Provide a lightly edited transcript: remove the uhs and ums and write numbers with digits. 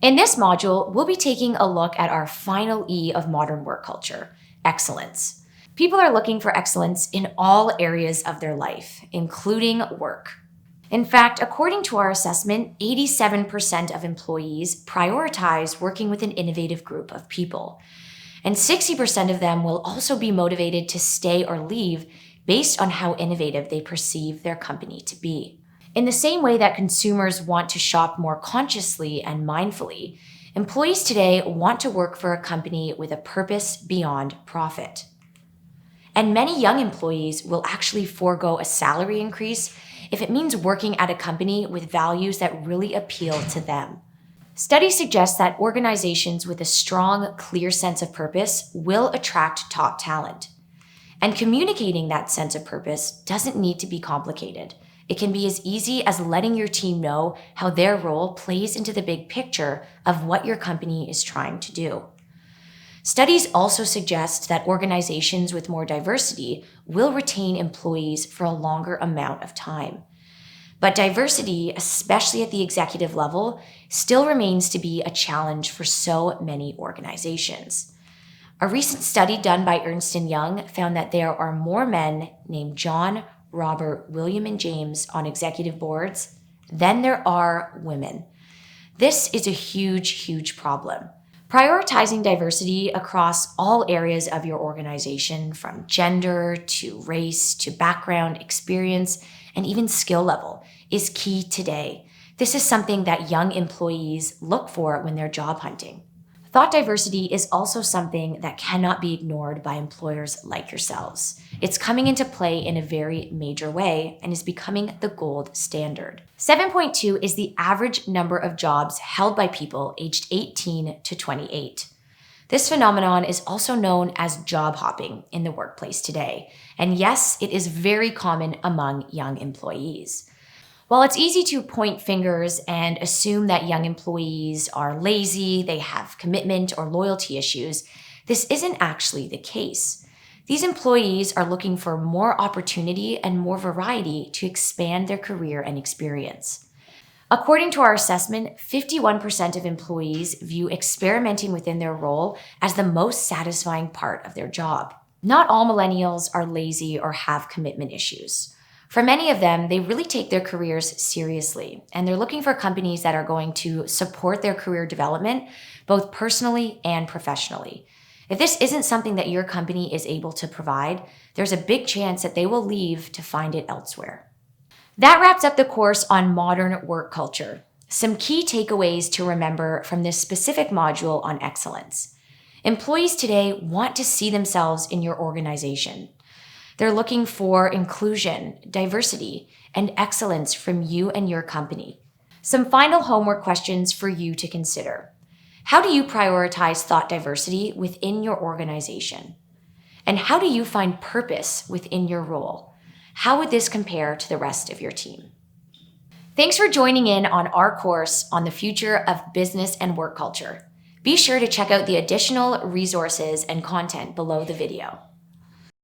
In this module, we'll be taking a look at our final E of modern work culture, excellence. People are looking for excellence in all areas of their life, including work. In fact, according to our assessment, 87% of employees prioritize working with an innovative group of people. And 60% of them will also be motivated to stay or leave based on how innovative they perceive their company to be. In the same way that consumers want to shop more consciously and mindfully, employees today want to work for a company with a purpose beyond profit. And many young employees will actually forego a salary increase if it means working at a company with values that really appeal to them. Studies suggest that organizations with a strong, clear sense of purpose will attract top talent. And communicating that sense of purpose doesn't need to be complicated. It can be as easy as letting your team know how their role plays into the big picture of what your company is trying to do. Studies also suggest that organizations with more diversity will retain employees for a longer amount of time. But diversity, especially at the executive level, still remains to be a challenge for so many organizations. A recent study done by Ernst & Young found that there are more men named John, Robert, William, and James on executive boards than there are women. This is a huge problem. Prioritizing diversity across all areas of your organization, from gender to race to background, experience, and even skill level, is key today. This is something that young employees look for when they're job hunting. Thought diversity is also something that cannot be ignored by employers like yourselves. It's coming into play in a very major way and is becoming the gold standard. 7.2 is the average number of jobs held by people aged 18 to 28. This phenomenon is also known as job hopping in the workplace today. And yes, it is very common among young employees. While it's easy to point fingers and assume that young employees are lazy, they have commitment or loyalty issues, this isn't actually the case. These employees are looking for more opportunity and more variety to expand their career and experience. According to our assessment, 51% of employees view experimenting within their role as the most satisfying part of their job. Not all millennials are lazy or have commitment issues. For many of them, they really take their careers seriously, and they're looking for companies that are going to support their career development, both personally and professionally. If this isn't something that your company is able to provide, there's a big chance that they will leave to find it elsewhere. That wraps up the course on modern work culture. Some key takeaways to remember from this specific module on excellence. Employees today want to see themselves in your organization. They're looking for inclusion, diversity, and excellence from you and your company. Some final homework questions for you to consider. How do you prioritize thought diversity within your organization? And how do you find purpose within your role? How would this compare to the rest of your team? Thanks for joining in on our course on the future of business and work culture. Be sure to check out the additional resources and content below the video.